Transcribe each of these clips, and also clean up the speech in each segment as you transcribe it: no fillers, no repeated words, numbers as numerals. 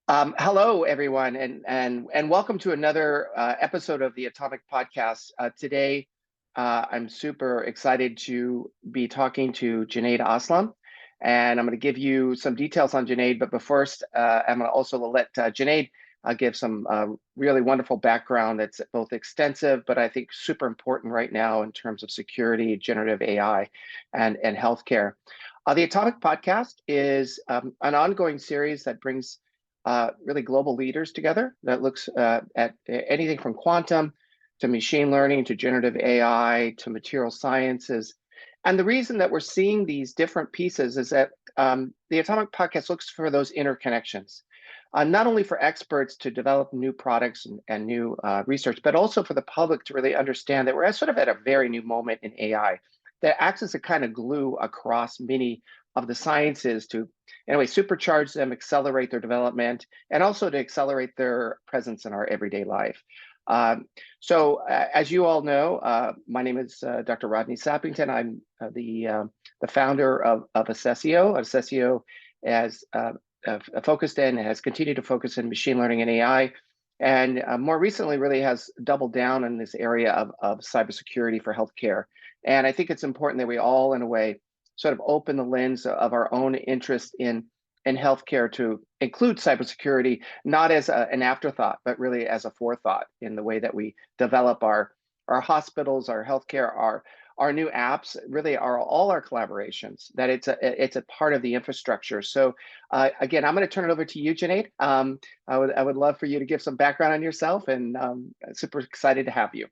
Hello, everyone, and welcome to another episode of the Atomic Podcast. Today, I'm super excited to be talking to Junaid Islam, and I'm going to give you some details on Junaid. But first, I'm going to also let Junaid give some really wonderful background that's both extensive, but I think super important right now in terms of security, generative AI, and healthcare. The Atomic Podcast is an ongoing series that brings really global leaders together that looks at anything from quantum to machine learning to generative AI to material sciences. And the reason that we're seeing these different pieces is that the Atomic Podcast looks for those interconnections, not only for experts to develop new products and new research, but also for the public to really understand that we're sort of at a very new moment in AI that acts as a kind of glue across many of the sciences to anyway supercharge them, accelerate their development, and also to accelerate their presence in our everyday life. As you all know, my name is Dr. Rodney Sappington. I'm the founder of Assessio. Assessio has focused in, has continued to focus in machine learning and AI, and more recently really has doubled down in this area of cybersecurity for healthcare. And I think it's important that we all, in a way, sort of open the lens of our own interest in healthcare to include cybersecurity, not as an afterthought, but really as a forethought in the way that we develop our hospitals, our healthcare, our new apps, really are all our collaborations, that it's a part of the infrastructure. So again, I'm going to turn it over to you, Junaid. I would love for you to give some background on yourself, and super excited to have you.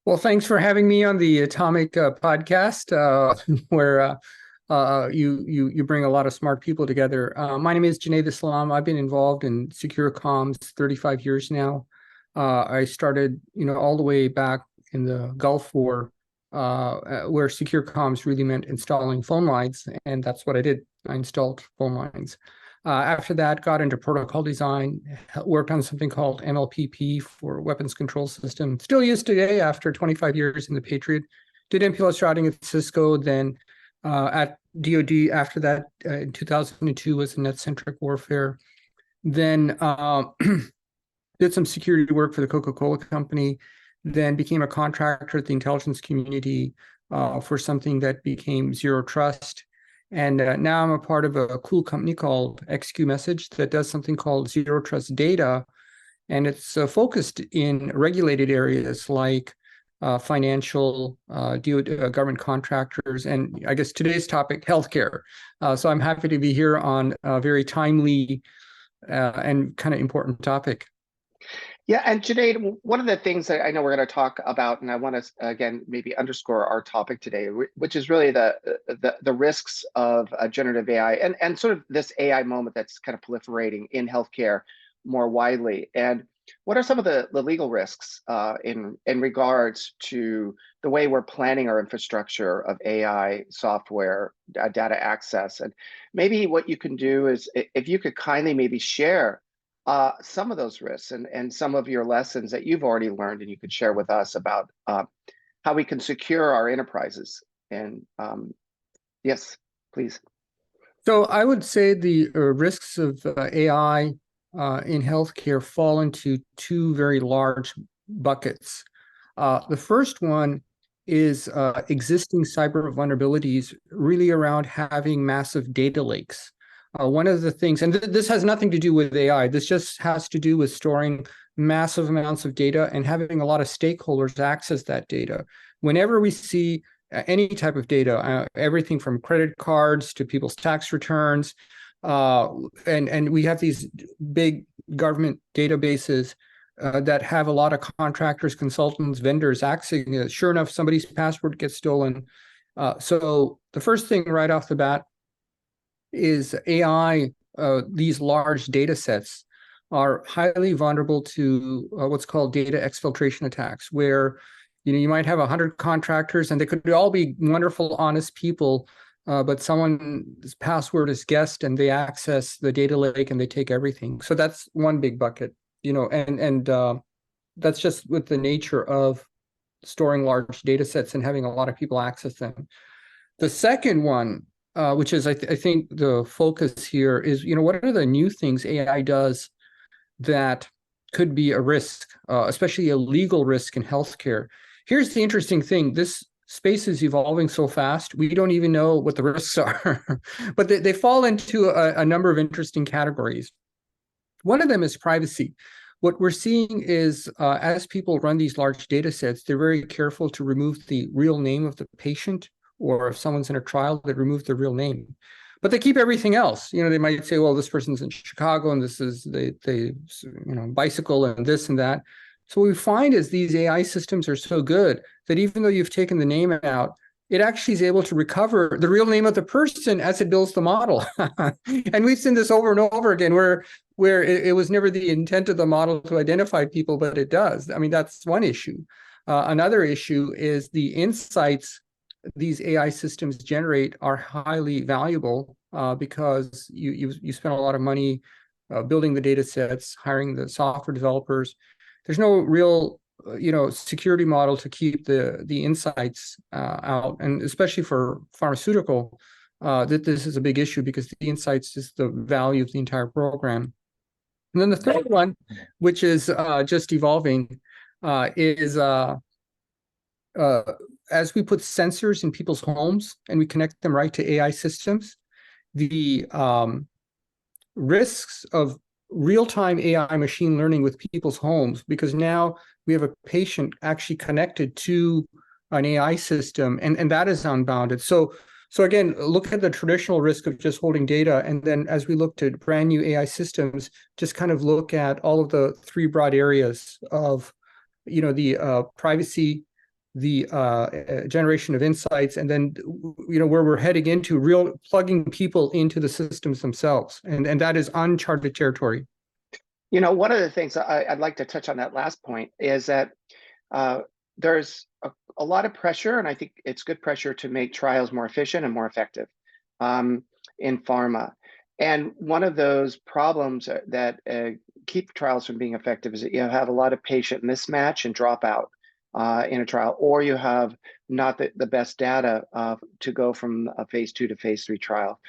Well, thanks for having me on the Atomic Podcast, where you bring a lot of smart people together. My name is Junaid Islam. I've been involved in secure comms 35 years now. I started, all the way back in the Gulf War, where secure comms really meant installing phone lines, and that's what I did. I installed phone lines. After that, got into protocol design, worked on something called MLPP for weapons control system, still used today after 25 years in the Patriot. Did MPLS routing at Cisco, then at DoD after that in 2002 was in net-centric warfare. Then did some security work for the Coca-Cola company, then became a contractor at the intelligence community for something that became Zero Trust. And now I'm a part of a cool company called XQ Message that does something called Zero Trust Data. And it's focused in regulated areas like financial, government contractors, and I guess today's topic, healthcare. So I'm happy to be here on a very timely and kind of important topic. Yeah, and Junaid, one of the things that I know we're going to talk about, and I want to again maybe underscore our topic today, which is really the risks of generative AI and sort of this AI moment that's kind of proliferating in healthcare more widely. And what are some of the legal risks in regards to the way we're planning our infrastructure of AI software, data access? And maybe what you can do is, if you could kindly maybe share some of those risks and some of your lessons that you've already learned and you could share with us about how we can secure our enterprises. And yes, please. So I would say the risks of AI in healthcare fall into two very large buckets. The first one is existing cyber vulnerabilities, really around having massive data lakes. One of the things, and this has nothing to do with AI, this just has to do with storing massive amounts of data and having a lot of stakeholders access that data. Whenever we see any type of data, everything from credit cards to people's tax returns, and we have these big government databases that have a lot of contractors, consultants, vendors accessing it. Sure enough, somebody's password gets stolen. So the first thing right off the bat is AI, these large data sets are highly vulnerable to what's called data exfiltration attacks, where you might have 100 contractors and they could all be wonderful, honest people, but someone's password is guessed and they access the data lake and they take everything. So that's one big bucket, and that's just with the nature of storing large data sets and having a lot of people access them. The second one which is I think the focus here is, what are the new things AI does that could be a risk, especially a legal risk in healthcare. Here's the interesting thing. This space is evolving so fast, we don't even know what the risks are, but they fall into a number of interesting categories. One of them is privacy. What we're seeing is as people run these large data sets, they're very careful to remove the real name of the patient, or if someone's in a trial, they remove the real name. But they keep everything else. They might say, well, this person's in Chicago and this is they bicycle and this and that. So what we find is these AI systems are so good that even though you've taken the name out, it actually is able to recover the real name of the person as it builds the model. And we've seen this over and over again where it was never the intent of the model to identify people, but it does. I mean, that's one issue. Another issue is the insights these AI systems generate are highly valuable because you spend a lot of money building the data sets, hiring the software developers. There's no real security model to keep the insights out, and especially for pharmaceutical, that this is a big issue because the insights is the value of the entire program. And then the third one, which is just evolving, is as we put sensors in people's homes and we connect them right to AI systems, the risks of real-time AI machine learning with people's homes, because now we have a patient actually connected to an AI system, and that is unbounded. So again, look at the traditional risk of just holding data, and then as we look to brand new AI systems, just kind of look at all of the three broad areas of, the privacy, the generation of insights, and then where we're heading into real plugging people into the systems themselves, and that is uncharted territory. One of the things I'd like to touch on that last point is that there's a lot of pressure, and I think it's good pressure to make trials more efficient and more effective in pharma. And one of those problems that keep trials from being effective is that you have a lot of patient mismatch and dropout in a trial, or you have not the best data to go from a phase 2 to phase 3 trial.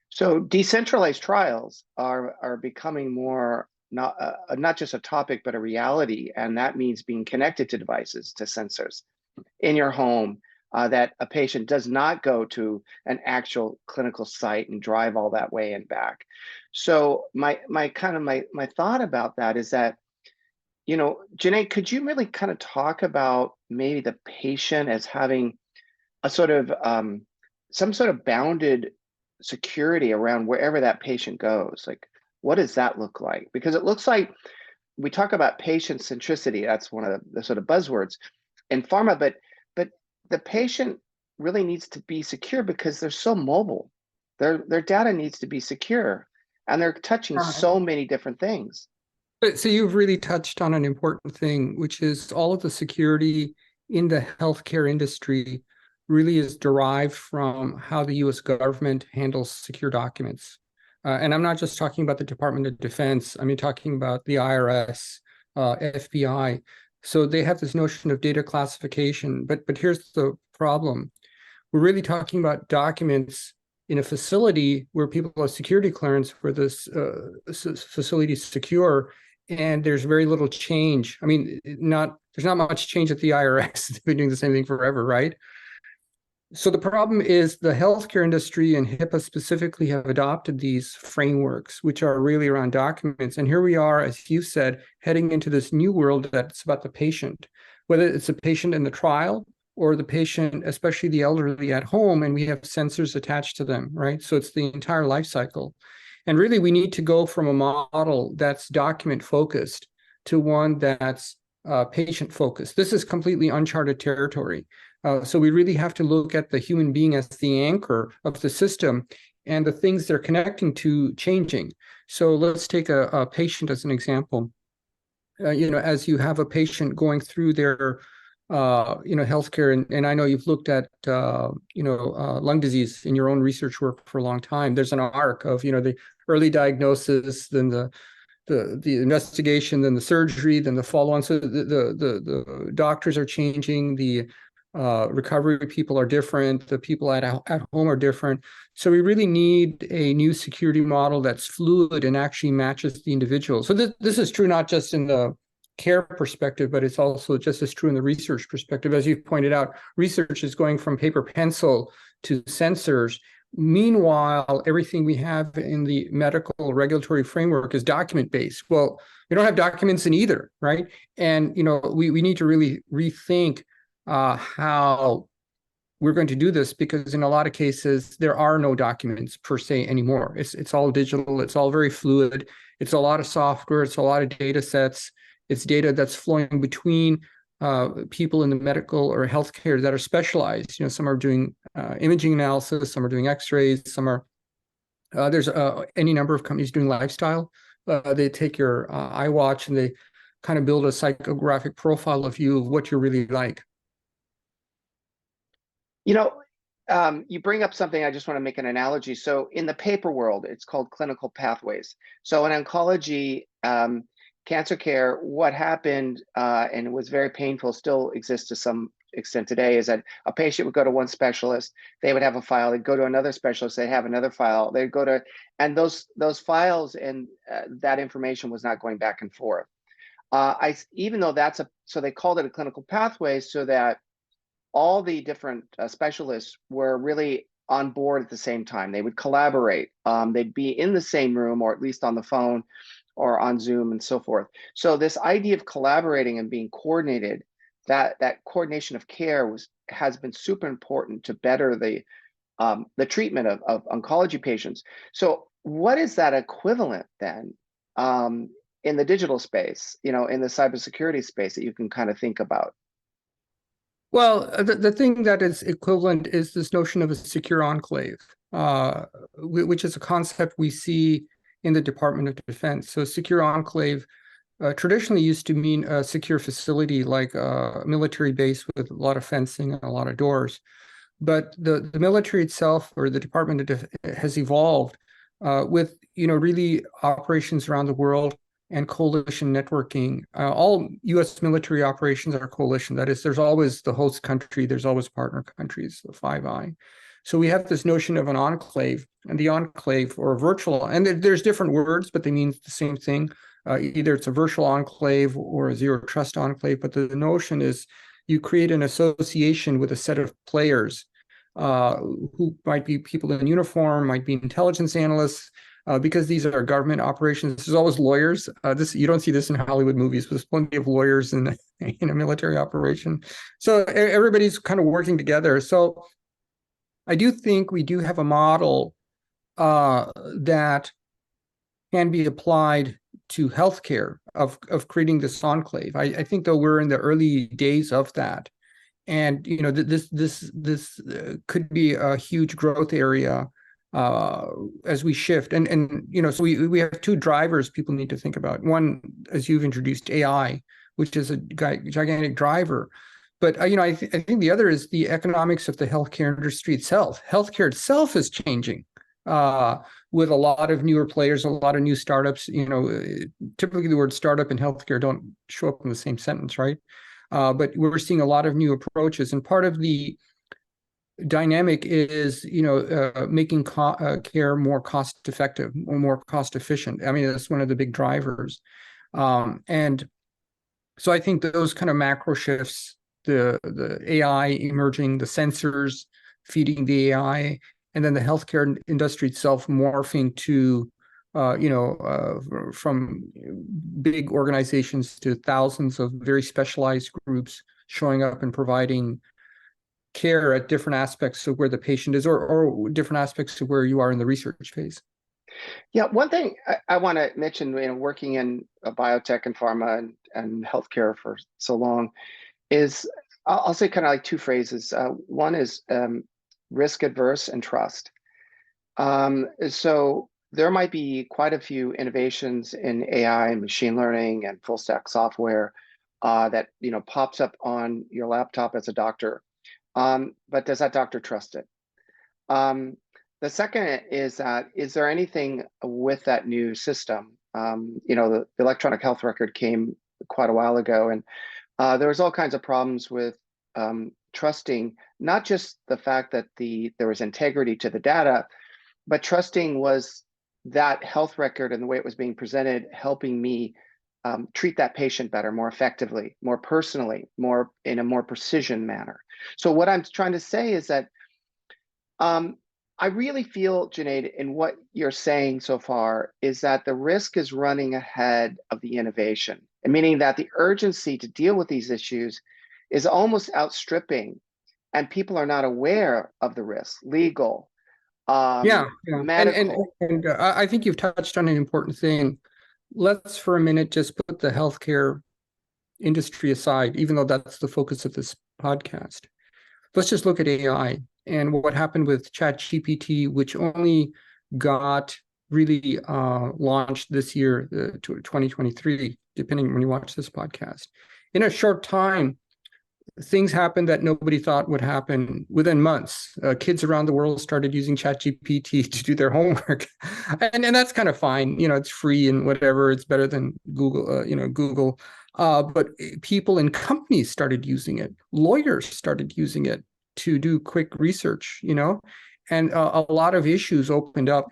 So decentralized trials are becoming more not just a topic, but a reality. And that means being connected to devices, to sensors in your home, that a patient does not go to an actual clinical site and drive all that way and back. So my thought about that is that, Junaid, could you really kind of talk about maybe the patient as having a sort of some sort of bounded security around wherever that patient goes? Like, what does that look like? Because it looks like we talk about patient centricity. That's one of the sort of buzzwords in pharma, but the patient really needs to be secure because they're so mobile. Their data needs to be secure, and they're touching so many different things. So you've really touched on an important thing, which is all of the security in the healthcare industry really is derived from how the US government handles secure documents. And I'm not just talking about the Department of Defense, I mean, talking about the IRS, FBI. So they have this notion of data classification, but here's the problem. We're really talking about documents in a facility where people have security clearance, where this facility is secure, and there's very little change. I mean, there's not much change at the IRS. They've been doing the same thing forever, right? So the problem is the healthcare industry and HIPAA specifically have adopted these frameworks, which are really around documents. And here we are, as you said, heading into this new world that's about the patient, whether it's a patient in the trial or the patient, especially the elderly at home, and we have sensors attached to them, right? So it's the entire life cycle. And really, we need to go from a model that's document focused to one that's patient focused. This is completely uncharted territory. So we really have to look at the human being as the anchor of the system and the things they're connecting to changing. So let's take a patient as an example. As you have a patient going through their healthcare, and I know you've looked at lung disease in your own research work for a long time. There's an arc of the early diagnosis, then the investigation, then the surgery, then the follow-on. So the doctors are changing, the Recovery people are different. The people at home are different. So we really need a new security model that's fluid and actually matches the individual. So this is true not just in the care perspective, but it's also just as true in the research perspective. As you've pointed out, research is going from paper pencil to sensors. Meanwhile, everything we have in the medical regulatory framework is document-based. Well, we don't have documents in either, right? And we need to really rethink how we're going to do this, because in a lot of cases there are no documents per se anymore. It's all digital. It's all very fluid. It's a lot of software. It's a lot of data sets. It's data that's flowing between people in the medical or healthcare that are specialized. Some are doing imaging analysis. Some are doing X-rays. Some are there's any number of companies doing lifestyle. They take your iWatch and they kind of build a psychographic profile of you, of what you're really like. You bring up something, I just want to make an analogy. So in the paper world, it's called clinical pathways. So in oncology, cancer care, what happened, and it was very painful, still exists to some extent today, is that a patient would go to one specialist, they would have a file, they'd go to another specialist, they'd have another file, they'd go to, and those files and that information was not going back and forth. Even though so they called it a clinical pathway so that all the different specialists were really on board at the same time. They would collaborate. They'd be in the same room, or at least on the phone or on Zoom and so forth. So this idea of collaborating and being coordinated, that coordination of care has been super important to better the treatment of oncology patients. So what is that equivalent then in the digital space, in the cybersecurity space that you can kind of think about? Well, the thing that is equivalent is this notion of a secure enclave, which is a concept we see in the Department of Defense. So secure enclave traditionally used to mean a secure facility like a military base with a lot of fencing and a lot of doors. But the military itself, or the Department of Defense, has evolved with really operations around the world and coalition networking. All U.S. military operations are coalition. That is, there's always the host country, there's always partner countries, the Five Eye. So we have this notion of an enclave, and the enclave, or a virtual, and there's different words, but they mean the same thing. Either it's a virtual enclave or a zero trust enclave, but the notion is you create an association with a set of players who might be people in uniform, might be intelligence analysts, because these are government operations. There's always lawyers. You don't see this in Hollywood movies, but there's plenty of lawyers in a military operation. So everybody's kind of working together. So I do think we do have a model that can be applied to healthcare of creating this enclave. I think, though, we're in the early days of that, and this could be a huge growth area as we shift. And so we have two drivers people need to think about. One, as you've introduced, AI, which is a gigantic driver. But I think the other is the economics of the healthcare industry itself. Healthcare itself is changing with a lot of newer players, a lot of new startups. Typically the word startup and healthcare don't show up in the same sentence, right? But we're seeing a lot of new approaches, and part of the dynamic is making care more cost effective or more cost efficient. I mean, that's one of the big drivers, and so I think those kind of macro shifts, the AI emerging, the sensors feeding the AI, and then the healthcare industry itself morphing to from big organizations to thousands of very specialized groups showing up and providing care at different aspects of where the patient is, or different aspects of where you are in the research phase. Yeah, one thing I want to mention, working in biotech and pharma and healthcare for so long, is I'll say kind of like two phrases. One is risk adverse and trust. So there might be quite a few innovations in AI and machine learning and full stack software that pops up on your laptop as a doctor. But does that doctor trust it? The second is there anything with that new system? The electronic health record came quite a while ago, and there was all kinds of problems with trusting not just the fact that there was integrity to the data, but trusting was that health record and the way it was being presented, helping me treat that patient better, more effectively, more personally, more in a more precision manner. So what I'm trying to say is that I really feel, Junaid, in what you're saying so far is that the risk is running ahead of the innovation, and meaning that the urgency to deal with these issues is almost outstripping, and people are not aware of the risks, legal, Yeah. medical. I think you've touched on an important thing. Let's for a minute just put the healthcare industry aside, even though that's the focus of this podcast. Let's just look at AI and what happened with ChatGPT, which only got really launched this year, 2023, depending when you watch this podcast. In a short time, things happened that nobody thought would happen within months. Kids around the world started using ChatGPT to do their homework, and that's kind of fine. It's free and whatever. It's better than Google. Google. But people in companies started using it. Lawyers started using it to do quick research. And a lot of issues opened up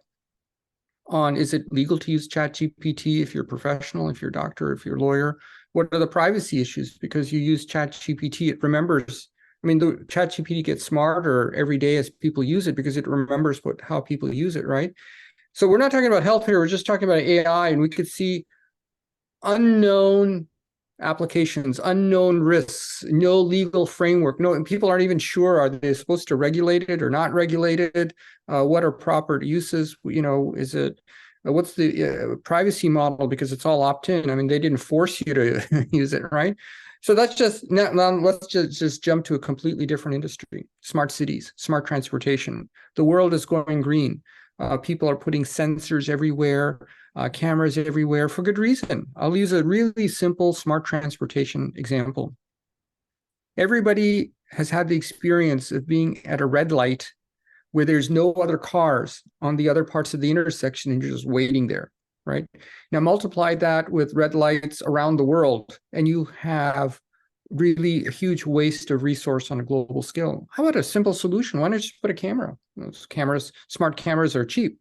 on, is it legal to use ChatGPT if you're a professional, if you're a doctor, if you're a lawyer? What are the privacy issues? Because you use ChatGPT, it remembers. I mean, the ChatGPT gets smarter every day as people use it because it remembers how people use it, right? So we're not talking about healthcare, we're just talking about AI, and we could see unknown applications, unknown risks, no legal framework. No, and people aren't even sure, are they supposed to regulate it or not regulate it? What are proper uses? Is it, what's the privacy model? Because it's all opt-in. I mean, they didn't force you to use it, right? So that's just, now let's just jump to a completely different industry. Smart cities, smart transportation. The world is going green. People are putting sensors everywhere, cameras everywhere for good reason. I'll use a really simple smart transportation example. Everybody has had the experience of being at a red light where there's no other cars on the other parts of the intersection and you're just waiting there, right? Now multiply that with red lights around the world and you have really a huge waste of resource on a global scale. How about a simple solution? Why not just put a camera? Those cameras, smart cameras are cheap.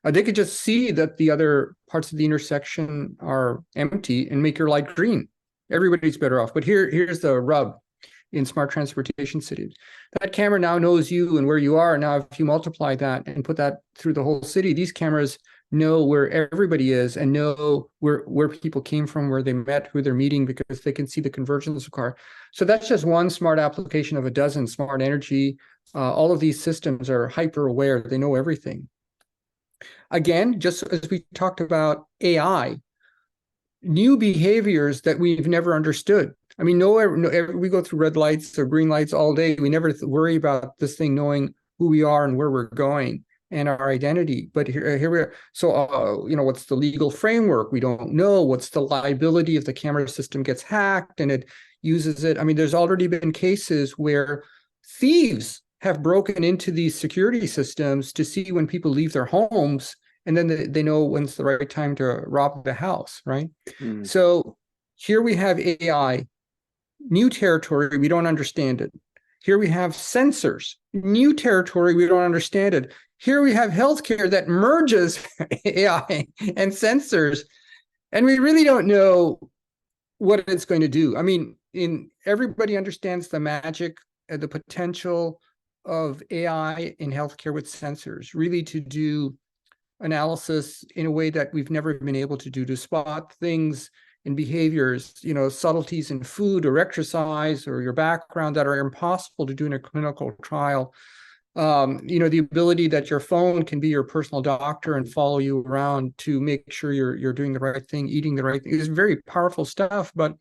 They could just see that the other parts of the intersection are empty and make your light green. Everybody's better off. But here's the rub in smart transportation cities. That camera now knows you and where you are. Now, if you multiply that and put that through the whole city, these cameras know where everybody is and know where people came from, where they met, who they're meeting, because they can see the convergence of car. So that's just one smart application of a dozen. Smart energy. All of these systems are hyper aware. They know everything. Again, just as we talked about AI, new behaviors that we've never understood. I mean, we go through red lights or green lights all day. We never worry about this thing knowing who we are and where we're going and our identity. But here we are. So, what's the legal framework? We don't know. What's the liability if the camera system gets hacked and it uses it? I mean, there's already been cases where thieves have broken into these security systems to see when people leave their homes, and then they know when's the right time to rob the house, right? So here we have AI, new territory, we don't understand it. Here we have sensors, new territory, we don't understand it. Here we have healthcare that merges AI and sensors, and we really don't know what it's going to do. I mean, everybody understands the magic, the potential of AI in healthcare with sensors, really to do analysis in a way that we've never been able to do, to spot things in behaviors, subtleties in food or exercise or your background that are impossible to do in a clinical trial. The ability that your phone can be your personal doctor and follow you around to make sure you're doing the right thing, eating the right thing, is very powerful stuff. But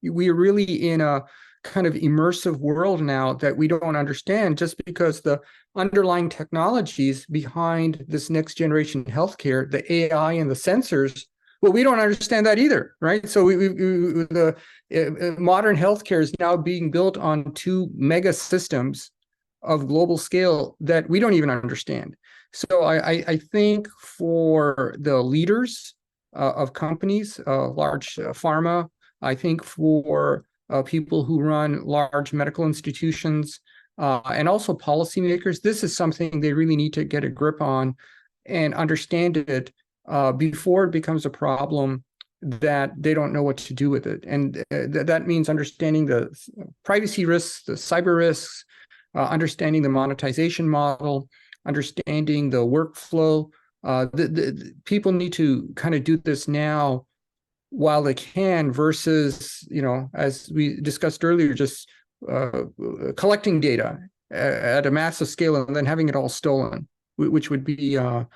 we're really in a kind of immersive world now that we don't understand, just because the underlying technologies behind this next generation healthcare, the AI and the sensors, well, we don't understand that either, right? So the modern healthcare is now being built on two mega systems of global scale that we don't even understand. So I think for the leaders of companies, large pharma, I think for people who run large medical institutions, and also policymakers. This is something they really need to get a grip on and understand it before it becomes a problem that they don't know what to do with it. And that means understanding the privacy risks, the cyber risks, understanding the monetization model, understanding the workflow. The people need to kind of do this now while they can, versus, as we discussed earlier, just collecting data at a massive scale and then having it all stolen, which would be a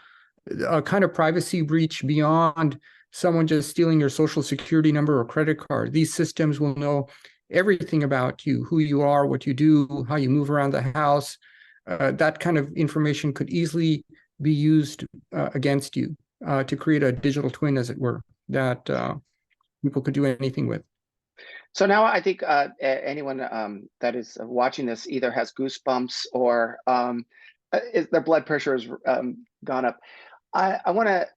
kind of privacy breach beyond someone just stealing your social security number or credit card. These systems will know everything about you, who you are, what you do, how you move around the house. That kind of information could easily be used against you to create a digital twin, as it were, that people could do anything with. So now I think anyone that is watching this either has goosebumps or their blood pressure has gone up. I want to,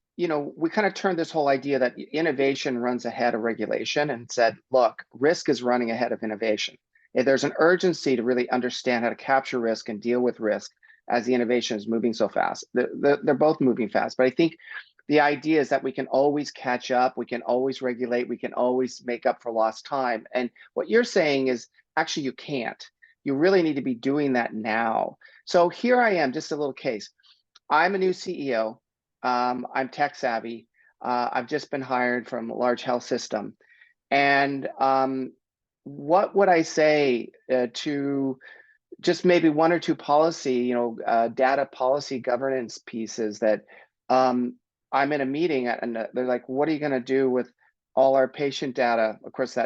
we kind of turned this whole idea that innovation runs ahead of regulation and said, look, risk is running ahead of innovation. If there's an urgency to really understand how to capture risk and deal with risk as the innovation is moving so fast. They're both moving fast, but I think the idea is that we can always catch up, we can always regulate, we can always make up for lost time. And what you're saying is actually you can't. You really need to be doing that now. So here I am, just a little case. I'm a new CEO. I'm tech savvy. I've just been hired from a large health system. And what would I say to just maybe one or two policy, data policy governance pieces that I'm in a meeting and they're like, what are you going to do with all our patient data? Of course,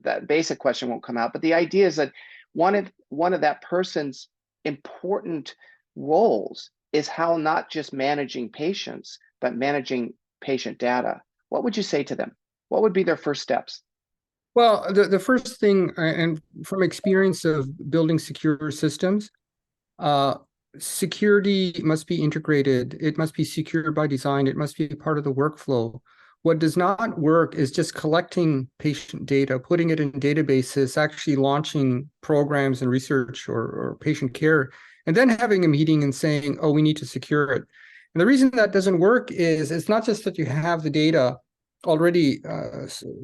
that basic question won't come out, but the idea is that one of that person's important roles is how not just managing patients, but managing patient data. What would you say to them? What would be their first steps? Well, the first thing, and from experience of building secure systems, security must be integrated. It must be secure by design. It must be part of the workflow. What does not work is just collecting patient data, putting it in databases, actually launching programs and research or patient care, and then having a meeting and saying, oh, we need to secure it. And the reason that doesn't work is it's not just that you have the data already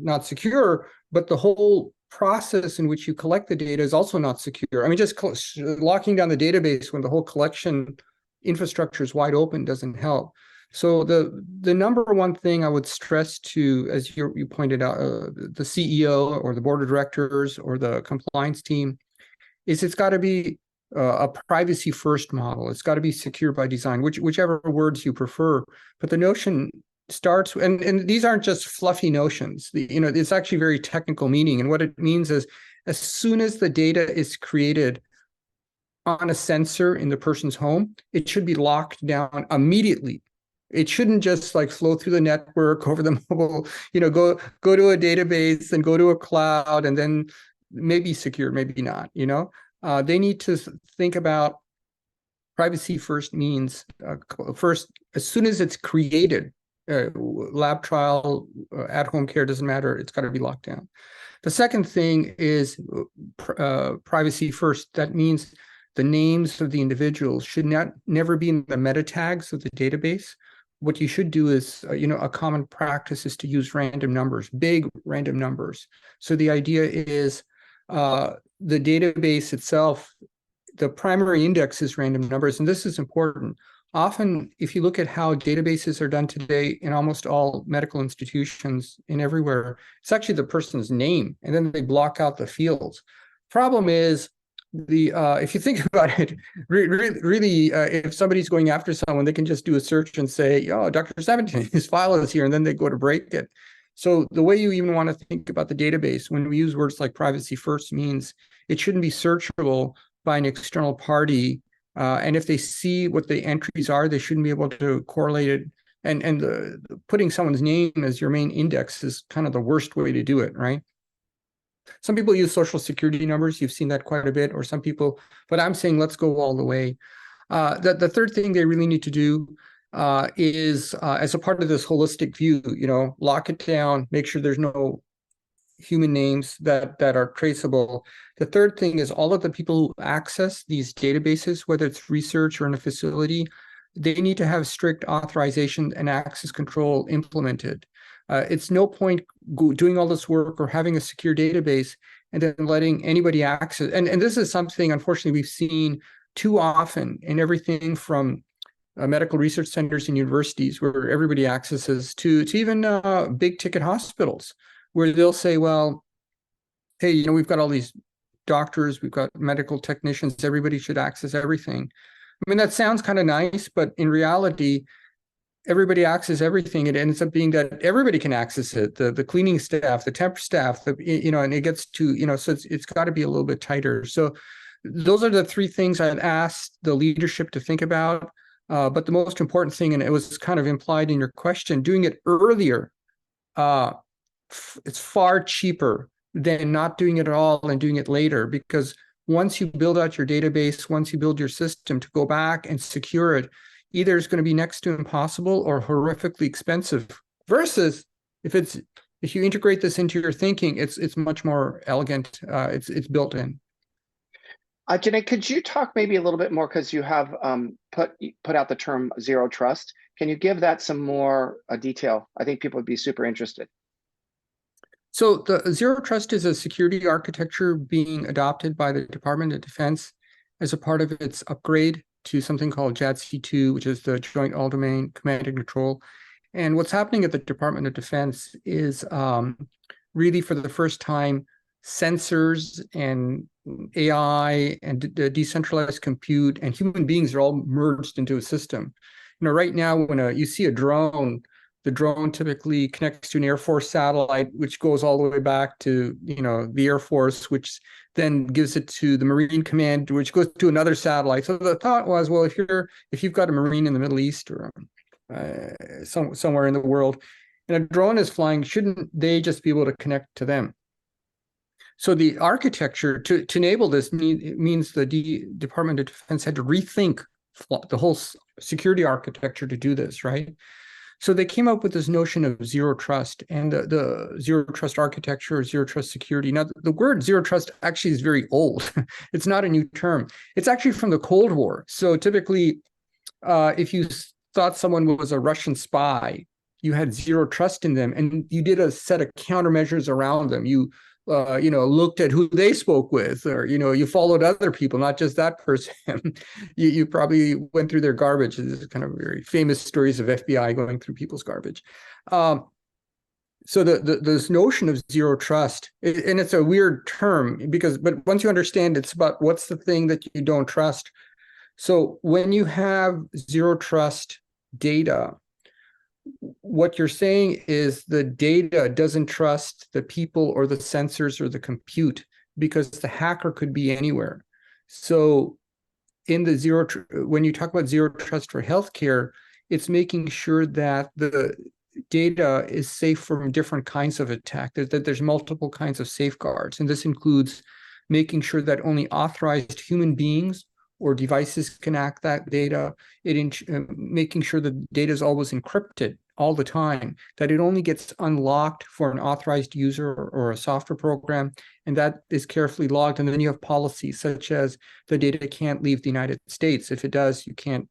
not secure, but the whole process in which you collect the data is also not secure. I mean, just locking down the database when the whole collection infrastructure is wide open doesn't help. So the number one thing I would stress to, as you pointed out, the CEO or the board of directors or the compliance team, is it's got to be a privacy first model. It's got to be secure by design, whichever words you prefer. But the notion starts, and these aren't just fluffy notions. It's actually very technical meaning. And what it means is, as soon as the data is created on a sensor in the person's home, it should be locked down immediately. It shouldn't just like flow through the network over the mobile, go to a database and go to a cloud and then maybe secure, maybe not, They need to think about privacy first means first, as soon as it's created, lab trial, at-home care, doesn't matter. It's got to be locked down. The second thing is privacy first. That means the names of the individuals should never be in the meta tags of the database. What you should do is, a common practice is to use random numbers, big random numbers. So the idea is the database itself, the primary index is random numbers, and this is important. Often, if you look at how databases are done today in almost all medical institutions and everywhere, it's actually the person's name, and then they block out the fields. Problem is, if you think about it, really, if somebody's going after someone, they can just do a search and say, "Oh, Dr. Sabatin, his file is here," and then they go to break it. So the way you even want to think about the database, when we use words like privacy first, means it shouldn't be searchable by an external party. And if they see what the entries are, they shouldn't be able to correlate it. And putting someone's name as your main index is kind of the worst way to do it, right? Some people use social security numbers. You've seen that quite a bit, or some people, but I'm saying let's go all the way. The third thing they really need to do is, as a part of this holistic view, lock it down, make sure there's no human names that are traceable. The third thing is all of the people who access these databases, whether it's research or in a facility, they need to have strict authorization and access control implemented. It's no point doing all this work or having a secure database and then letting anybody access. And this is something, unfortunately, we've seen too often in everything from medical research centers and universities where everybody accesses to even big ticket hospitals where they'll say, well, hey, we've got all these doctors, we've got medical technicians, everybody should access everything. I mean, that sounds kind of nice, but in reality, everybody accesses everything. It ends up being that everybody can access it, the cleaning staff, the temp staff, and it gets to, so it's got to be a little bit tighter. So those are the three things I'd asked the leadership to think about. But the most important thing, and it was kind of implied in your question, doing it earlier, it's far cheaper than not doing it at all and doing it later, because once you build out your database, once you build your system, to go back and secure it, either it's going to be next to impossible or horrifically expensive, versus if you integrate this into your thinking, it's much more elegant. It's built in. Junaid, could you talk maybe a little bit more, because you have put out the term zero trust. Can you give that some more detail? I think people would be super interested. So the zero trust is a security architecture being adopted by the Department of Defense as a part of its upgrade to something called JADC2, which is the Joint All-Domain Command and Control. And what's happening at the Department of Defense is really for the first time, sensors and AI and decentralized compute and human beings are all merged into a system. Right now, when you see a drone, the drone typically connects to an Air Force satellite, which goes all the way back to the Air Force, which then gives it to the Marine Command, which goes to another satellite. So the thought was, well, if you've got a Marine in the Middle East or somewhere in the world, and a drone is flying, shouldn't they just be able to connect to them? So the architecture to enable this means the Department of Defense had to rethink the whole security architecture to do this, right? So they came up with this notion of zero trust and the zero trust architecture, or zero trust security. Now, the word zero trust actually is very old. It's not a new term. It's actually from the Cold War. So typically, if you thought someone was a Russian spy, you had zero trust in them, and you did a set of countermeasures around them. You looked at who they spoke with, or, you followed other people, not just that person. you probably went through their garbage. This is kind of very famous stories of FBI going through people's garbage. So this notion of zero trust, and it's a weird term but once you understand, it's about what's the thing that you don't trust. So when you have zero trust data, what you're saying is the data doesn't trust the people or the sensors or the compute, because the hacker could be anywhere. So in the when you talk about zero trust for healthcare, it's making sure that the data is safe from different kinds of attack, that there's multiple kinds of safeguards. And this includes making sure that only authorized human beings or devices can access that data, making sure the data is always encrypted all the time, that it only gets unlocked for an authorized user or a software program, and that is carefully logged. And then you have policies such as the data can't leave the United States. If it does, you can't,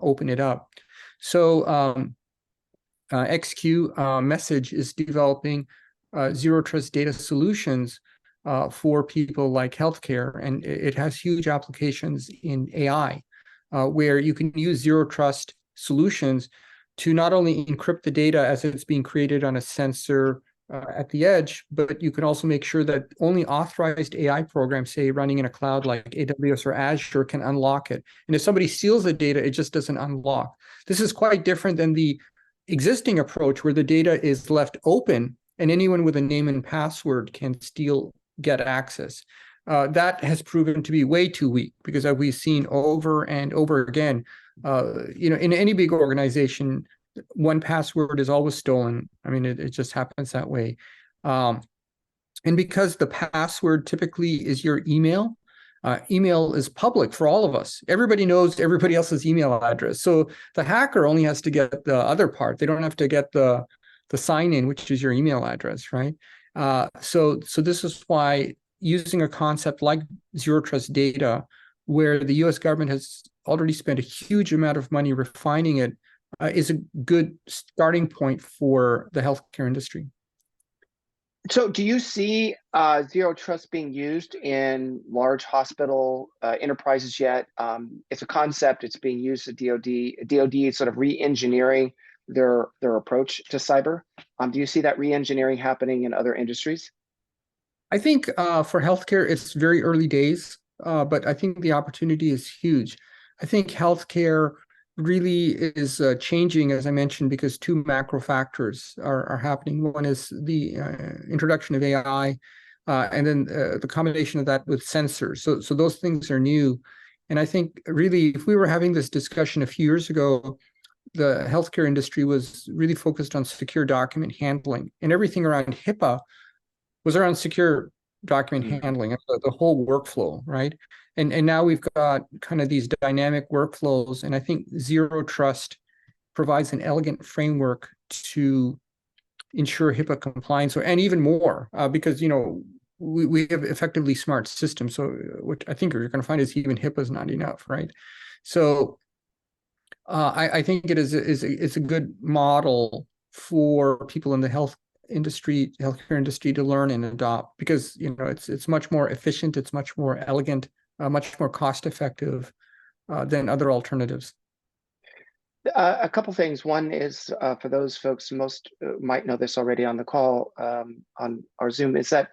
open it up. So XQ Message is developing zero trust data solutions for people like healthcare, and it has huge applications in AI, where you can use zero trust solutions to not only encrypt the data as it's being created on a sensor at the edge, but you can also make sure that only authorized AI programs, say running in a cloud like AWS or Azure, can unlock it. And if somebody steals the data, it just doesn't unlock. This is quite different than the existing approach where the data is left open and anyone with a name and password can get access. That has proven to be way too weak, because as we've seen over and over again, in any big organization, one password is always stolen. I mean, it just happens that way. And because the password typically is your email, email is public for all of us. Everybody knows everybody else's email address. So the hacker only has to get the other part. They don't have to get the sign-in, which is your email address, right? So this is why using a concept like zero trust data, where the U.S. government has already spent a huge amount of money refining it, is a good starting point for the healthcare industry. So do you see zero trust being used in large hospital enterprises yet? It's a concept. It's being used at DoD. DoD is sort of re-engineering their approach to cyber. Do you see that re-engineering happening in other industries? I think for healthcare, it's very early days, but I think the opportunity is huge. I think healthcare really is changing, as I mentioned, because two macro factors are happening. One is the introduction of AI, and then the combination of that with sensors. So those things are new. And I think really, if we were having this discussion a few years ago, the healthcare industry was really focused on secure document handling, and everything around HIPAA was around secure document handling, the whole workflow, right? And now we've got kind of these dynamic workflows, and I think zero trust provides an elegant framework to ensure HIPAA compliance, and even more, because we have effectively smart systems. So what I think you're going to find is even HIPAA is not enough, right? So I think it's a good model for people in the healthcare industry to learn and adopt, because it's much more efficient, it's much more elegant, much more cost effective than other alternatives. A couple things. One is for those folks, most might know this already on the call on our Zoom, is that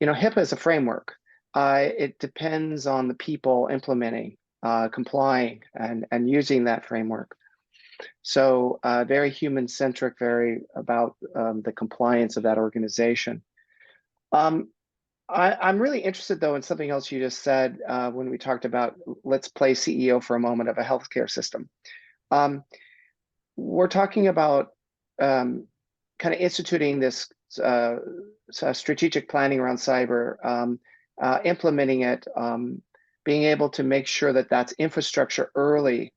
HIPAA is a framework. It depends on the people implementing, complying, and using that framework. So very human-centric, very about the compliance of that organization. I'm really interested, though, in something else you just said when we talked about, let's play CEO for a moment of a healthcare system. We're talking about kind of instituting this strategic planning around cyber, implementing it, being able to make sure that that's infrastructure early.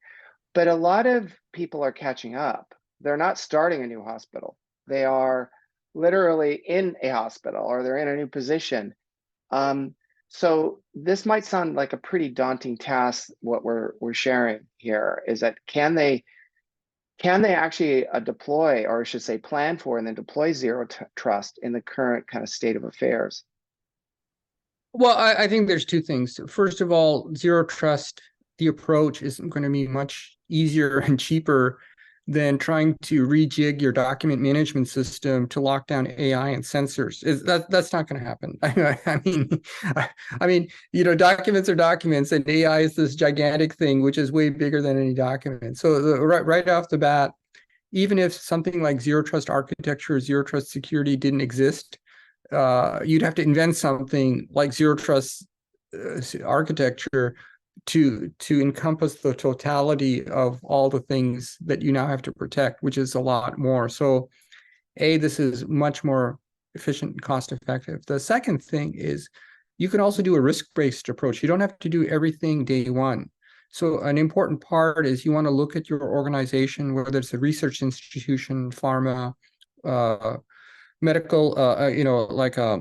But a lot of people are catching up. They're not starting a new hospital. They are literally in a hospital, or they're in a new position. So this might sound like a pretty daunting task. What we're sharing here is that can they actually deploy, or I should say plan for, and then deploy zero trust in the current kind of state of affairs? Well, I think there's two things. First of all, zero trust, the approach isn't going to be much easier and cheaper than trying to rejig your document management system to lock down AI and sensors. That's not going to happen. I mean, documents are documents, and AI is this gigantic thing which is way bigger than any document. So right off the bat, even if something like zero trust architecture, zero trust security didn't exist, you'd have to invent something like zero trust architecture to encompass the totality of all the things that you now have to protect, which is a lot more. So this is much more efficient and cost effective. The second thing is you can also do a risk-based approach. You don't have to do everything day one. So an important part is you want to look at your organization, whether it's a research institution, pharma, medical, like a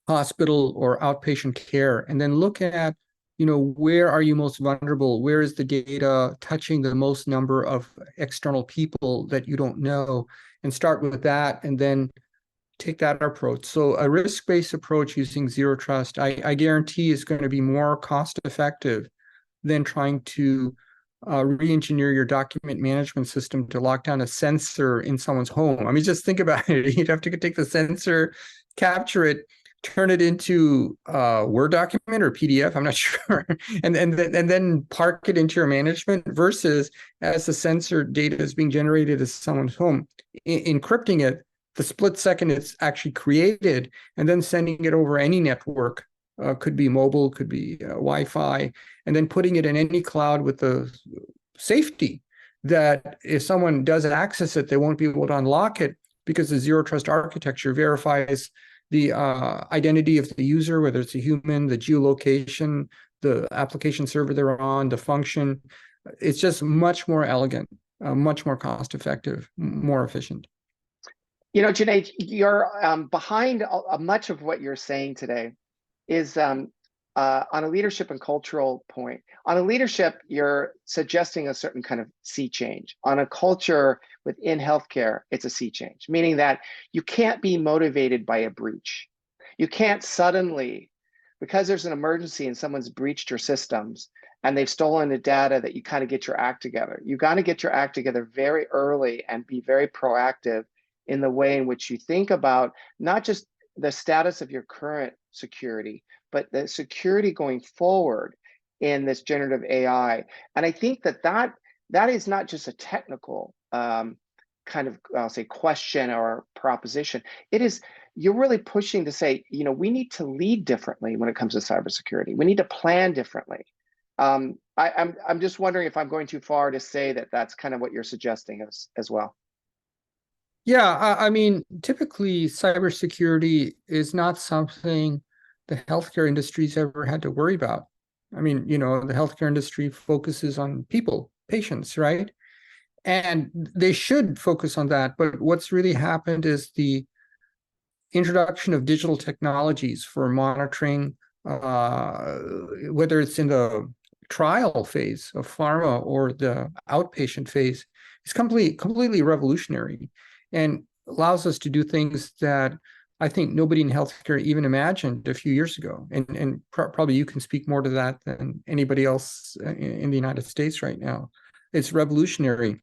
hospital or outpatient care, and then look at where are you most vulnerable? Where is the data touching the most number of external people that you don't know? And start with that, and then take that approach. So a risk-based approach using zero trust, I guarantee, is going to be more cost-effective than trying to re-engineer your document management system to lock down a sensor in someone's home. I mean, just think about it. You'd have to take the sensor, capture it, turn it into a Word document or PDF, I'm not sure, and then park it into your management, versus as the sensor data is being generated as someone's home, encrypting it the split second it's actually created, and then sending it over any network, could be mobile, could be Wi-Fi, and then putting it in any cloud with the safety that if someone does access it, they won't be able to unlock it, because the zero trust architecture verifies the identity of the user, whether it's a human, the geolocation, the application server they're on, the function. It's just much more elegant, much more cost effective, more efficient. Junaid, you're behind much of what you're saying today is on a leadership and cultural point. On a leadership, you're suggesting a certain kind of sea change. On a culture within healthcare, it's a sea change, meaning that you can't be motivated by a breach. You can't suddenly, because there's an emergency and someone's breached your systems and they've stolen the data, that you kind of get your act together. You got to get your act together very early and be very proactive in the way in which you think about not just the status of your current security, but the security going forward in this generative AI. And I think that is not just a technical kind of, I'll say, question or proposition. It is, you're really pushing to say, we need to lead differently when it comes to cybersecurity. We need to plan differently. I'm just wondering if I'm going too far to say that that's kind of what you're suggesting as well. Yeah, I mean, typically cybersecurity is not something the healthcare industry's ever had to worry about. I mean, the healthcare industry focuses on people, patients, right? And they should focus on that. But what's really happened is the introduction of digital technologies for monitoring, whether it's in the trial phase of pharma or the outpatient phase, is completely revolutionary and allows us to do things that I think nobody in healthcare even imagined a few years ago. And probably you can speak more to that than anybody else in the United States right now. It's revolutionary.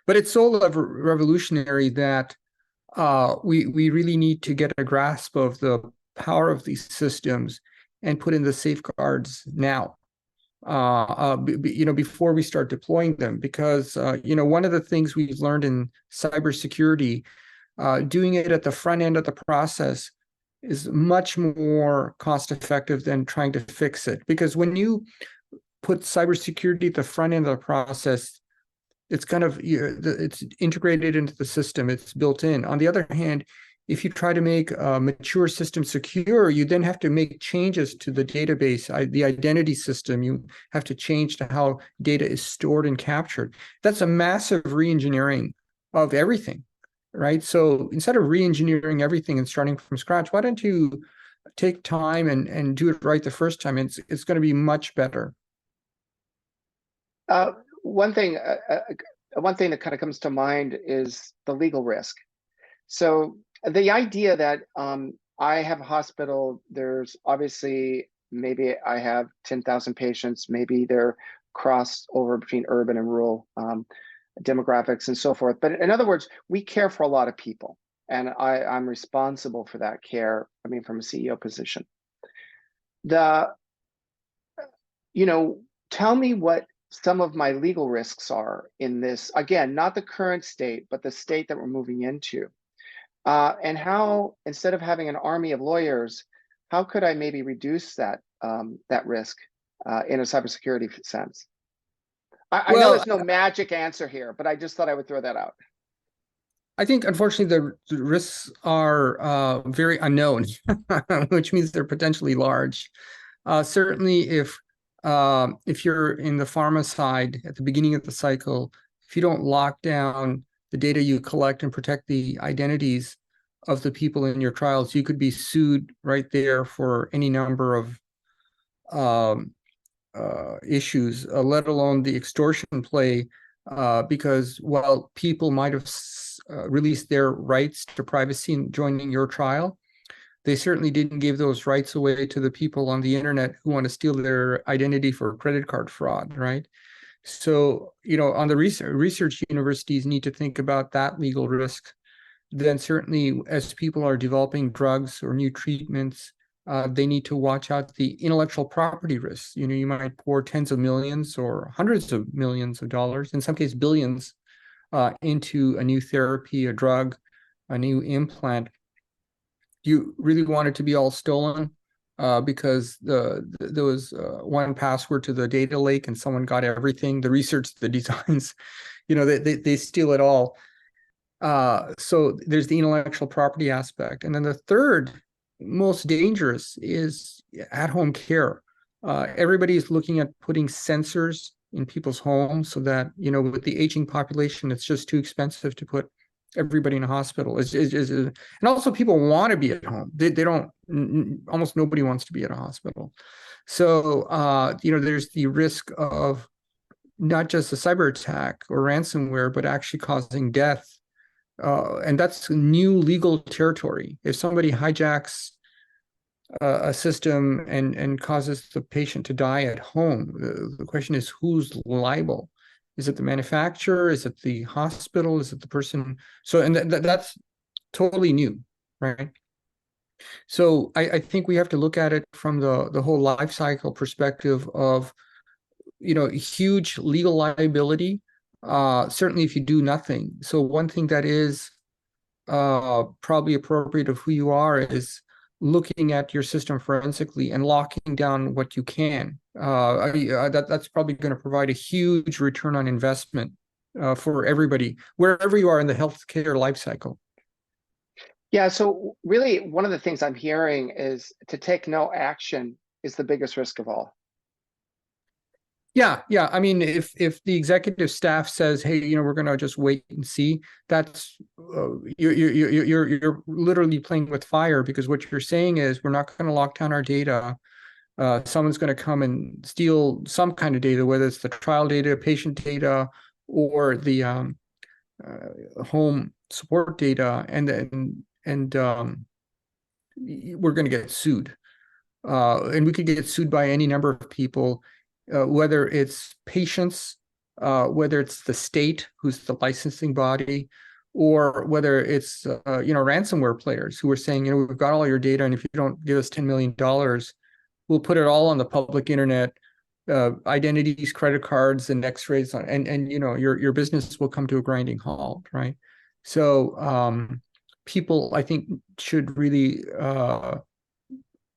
But it's so revolutionary that we really need to get a grasp of the power of these systems and put in the safeguards now, before we start deploying them. Because, one of the things we've learned in cybersecurity, doing it at the front end of the process is much more cost effective than trying to fix it. Because when you put cybersecurity at the front end of the process, it's it's integrated into the system, it's built in. On the other hand, if you try to make a mature system secure, you then have to make changes to the database, the identity system. You have to change to how data is stored and captured. That's a massive re-engineering of everything, right? So instead of re-engineering everything and starting from scratch, why don't you take time and do it right the first time? It's going to be much better. One thing that kind of comes to mind is the legal risk. So the idea that I have a hospital, there's obviously, maybe I have 10,000 patients, maybe they're crossed over between urban and rural demographics and so forth. But in other words, we care for a lot of people, and I'm responsible for that care. I mean, from a CEO position. Tell me what some of my legal risks are in this, again, not the current state, but the state that we're moving into. And how, instead of having an army of lawyers, how could I maybe reduce that risk in a cybersecurity sense? I know there's no magic answer here, but I just thought I would throw that out. I think, unfortunately, the risks are very unknown, which means they're potentially large. Certainly, if you're in the pharma side at the beginning of the cycle, if you don't lock down the data you collect and protect the identities of the people in your trials, you could be sued right there for any number of issues, let alone the extortion play, because while people might have released their rights to privacy in joining your trial, they certainly didn't give those rights away to the people on the internet who want to steal their identity for credit card fraud, right? So, on the research universities need to think about that legal risk. Then certainly as people are developing drugs or new treatments, they need to watch out the intellectual property risks. You might pour tens of millions or hundreds of millions of dollars, in some cases billions, into a new therapy, a drug, a new implant. You really want it to be all stolen because there was one password to the data lake and someone got everything, the research, the designs, they steal it all. So there's the intellectual property aspect. And then the third most dangerous is at-home care. Everybody's looking at putting sensors in people's homes so that, with the aging population, it's just too expensive to put everybody in a hospital and also people want to be at home. They don't, almost nobody wants to be at a hospital. So, there's the risk of not just a cyber attack or ransomware, but actually causing death. And that's new legal territory. If somebody hijacks a system and causes the patient to die at home, the question is who's liable? Is it the manufacturer? Is it the hospital? Is it the person? So, and that's totally new, right? So I think we have to look at it from the whole life cycle perspective of, huge legal liability, certainly if you do nothing. So one thing that is probably appropriate of who you are is looking at your system forensically and locking down what you can. That's probably going to provide a huge return on investment for everybody, wherever you are in the healthcare life cycle. Yeah, so really one of the things I'm hearing is to take no action is the biggest risk of all. Yeah. I mean, if the executive staff says, "Hey, we're going to just wait and see," that's you're literally playing with fire, because what you're saying is we're not going to lock down our data. Someone's going to come and steal some kind of data, whether it's the trial data, patient data, or the home support data, and we're going to get sued. And we could get sued by any number of people. Whether it's patients, whether it's the state, who's the licensing body, or whether it's ransomware players who are saying, we've got all your data, and if you don't give us $10 million, we'll put it all on the public internet, identities, credit cards, and X-rays, and your business will come to a grinding halt, right? So people, I think, should really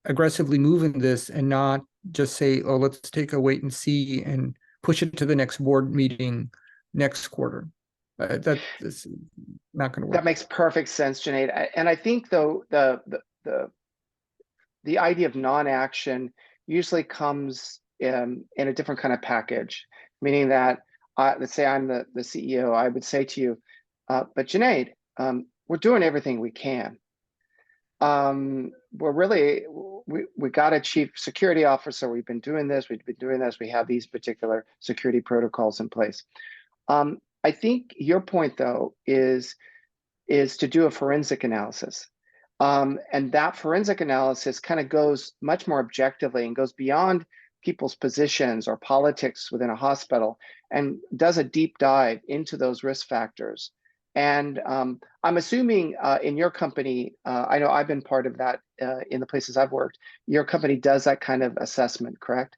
aggressively move in this and not just say, "Oh, let's take a wait and see and push it to the next board meeting next quarter." That is not going to work. That makes perfect sense, Junaid. And I think though the idea of non-action usually comes in a different kind of package, meaning that let's say I'm the CEO, I would say to you, but Junaid, we're doing everything we can. We got a chief security officer. We've been doing this. We have these particular security protocols in place. I think your point, though, is to do a forensic analysis. And that forensic analysis kind of goes much more objectively and goes beyond people's positions or politics within a hospital and does a deep dive into those risk factors. And I'm assuming in your company, I know I've been part of that in the places I've worked, your company does that kind of assessment, correct?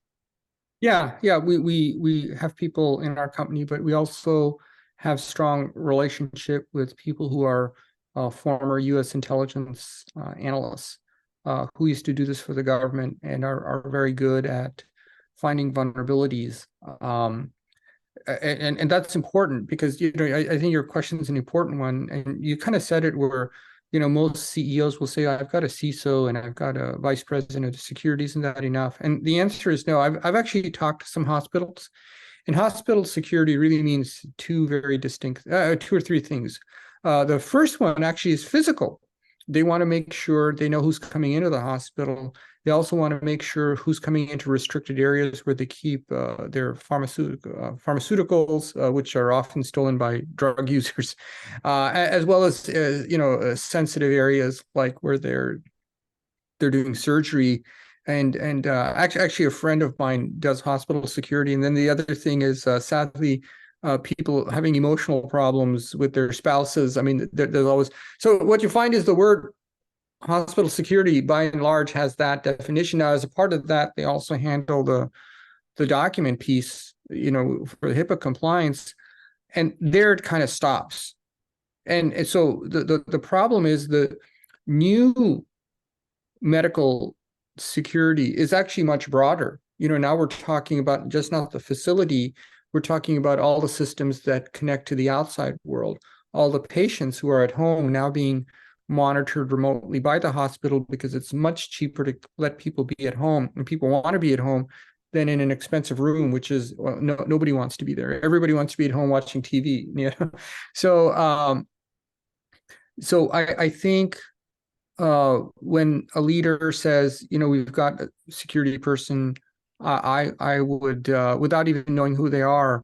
Yeah. We have people in our company, but we also have strong relationship with people who are former U.S. intelligence analysts who used to do this for the government and are very good at finding vulnerabilities. And that's important because I think your question is an important one, and you kind of said it where most CEOs will say, "I've got a CISO and I've got a vice president of security. Isn't that enough?" And the answer is no. I've actually talked to some hospitals, and hospital security really means two very distinct, two or three things. The first one actually is physical. They want to make sure they know who's coming into the hospital. They also want to make sure who's coming into restricted areas where they keep their pharmaceuticals, which are often stolen by drug users, as well as sensitive areas like where they're doing surgery. And actually, a friend of mine does hospital security. And then the other thing is, sadly, people having emotional problems with their spouses. I mean, there's always, so what you find is the word hospital security by and large has that definition. Now, as a part of that, they also handle the document piece, for the HIPAA compliance, and there it kind of stops. And so the problem is the new medical security is actually much broader. Now we're talking about just not the facility, we're talking about all the systems that connect to the outside world, all the patients who are at home now being monitored remotely by the hospital because it's much cheaper to let people be at home, and people want to be at home, than in an expensive room, which is, nobody wants to be there. Everybody wants to be at home watching TV. So So I think when a leader says, we've got a security person, I would, without even knowing who they are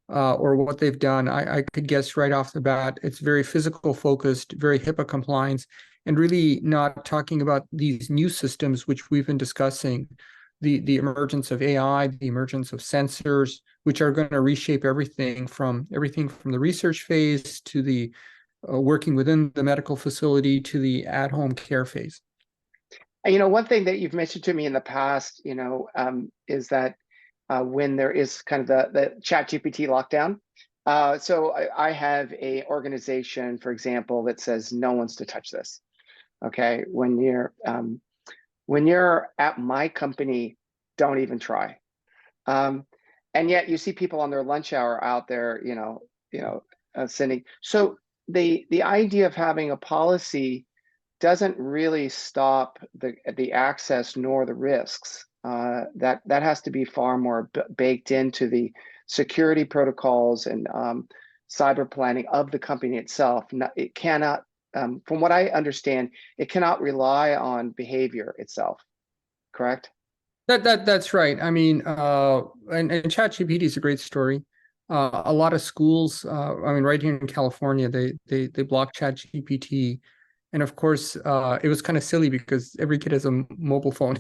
or what they've done, I could guess right off the bat, it's very physical focused, very HIPAA compliance, and really not talking about these new systems which we've been discussing, the emergence of AI, the emergence of sensors, which are going to reshape everything from the research phase to the working within the medical facility to the at-home care phase. One thing that you've mentioned to me in the past, is that when there is kind of the ChatGPT lockdown. So I have a organization, for example, that says no one's to touch this. Okay, when you're at my company, don't even try. And yet you see people on their lunch hour out there, sending. So the idea of having a policy doesn't really stop the access nor the risks. That has to be far more baked into the security protocols and cyber planning of the company itself. It cannot, from what I understand, it cannot rely on behavior itself. Correct? That's right. I mean, and ChatGPT is a great story. A lot of schools, I mean, right here in California, they block ChatGPT, and of course, it was kind of silly because every kid has a mobile phone,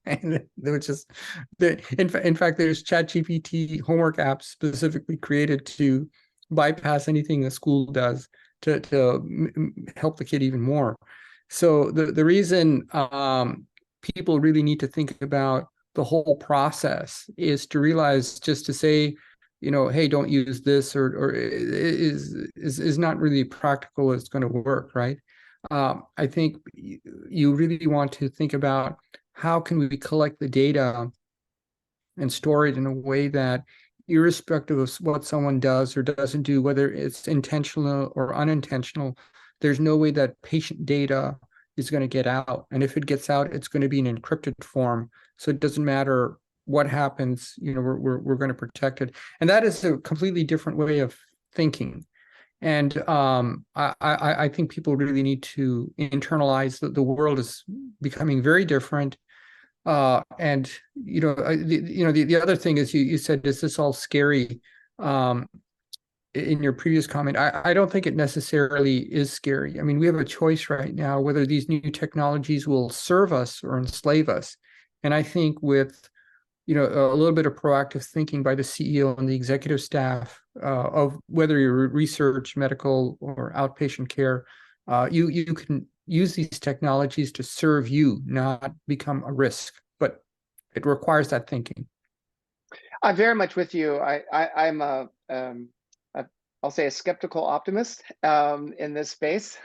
and they would just, in fact, there's ChatGPT homework apps specifically created to bypass anything the school does to help the kid even more. So the reason people really need to think about the whole process is to realize just to say, hey, don't use this or is not really practical. It's going to work, right? I think you really want to think about how can we collect the data and store it in a way that irrespective of what someone does or doesn't do, whether it's intentional or unintentional, there's no way that patient data is going to get out. And if it gets out, it's going to be in encrypted form. So it doesn't matter what happens, we're going to protect it. And that is a completely different way of thinking. And I think people really need to internalize that the world is becoming very different. And the other thing is you said, is this all scary? In your previous comment, I don't think it necessarily is scary. I mean, we have a choice right now whether these new technologies will serve us or enslave us. And I think with a little bit of proactive thinking by the CEO and the executive staff of whether you're research, medical, or outpatient care, you can use these technologies to serve you, not become a risk. But it requires that thinking. I'm very much with you. I'm I'll say a skeptical optimist in this space.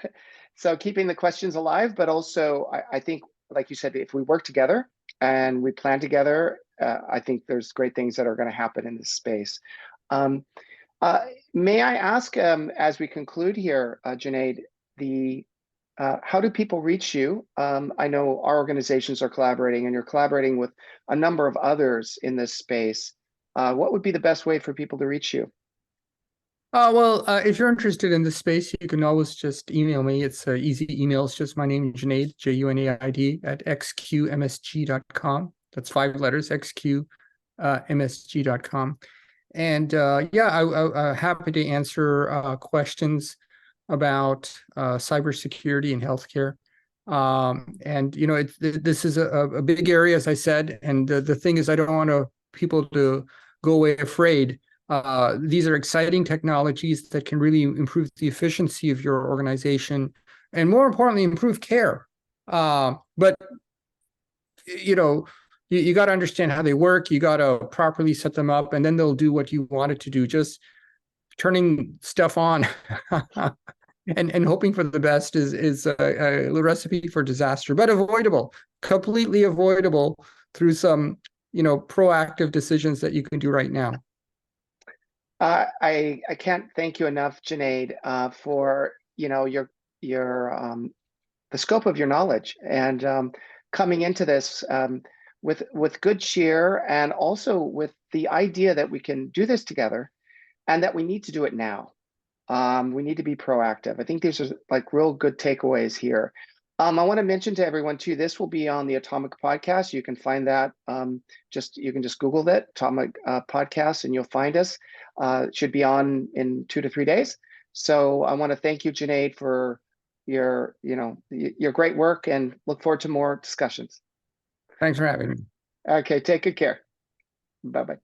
So keeping the questions alive, but also I think, like you said, if we work together and we plan together, I think there's great things that are going to happen in this space. May I ask, as we conclude here, Junaid, how do people reach you? I know our organizations are collaborating, and you're collaborating with a number of others in this space. What would be the best way for people to reach you? Well, if you're interested in this space, you can always just email me. It's easy email. It's just my name, Junaid, Junaid, at xqmsg.com. That's 5 letters, xqmsg.com. And I'm happy to answer questions about cybersecurity and healthcare. This is a big area, as I said. And the thing is, I don't want people to go away afraid. These are exciting technologies that can really improve the efficiency of your organization and, more importantly, improve care. But you got to understand how they work. You got to properly set them up, and then they'll do what you want it to do. Just turning stuff on and hoping for the best is a recipe for disaster, but avoidable, completely avoidable through some proactive decisions that you can do right now. I can't thank you enough, Junaid, for your the scope of your knowledge and coming into this with good cheer, and also with the idea that we can do this together and that we need to do it now. We need to be proactive. I think these are like real good takeaways here. I want to mention to everyone too, this will be on the Atomic Podcast. You can find that, you can just Google that, Atomic Podcast, and you'll find us. It should be on in 2 to 3 days. So I want to thank you, Junaid, for your great work, and look forward to more discussions. Thanks for having me. Okay, take good care. Bye-bye.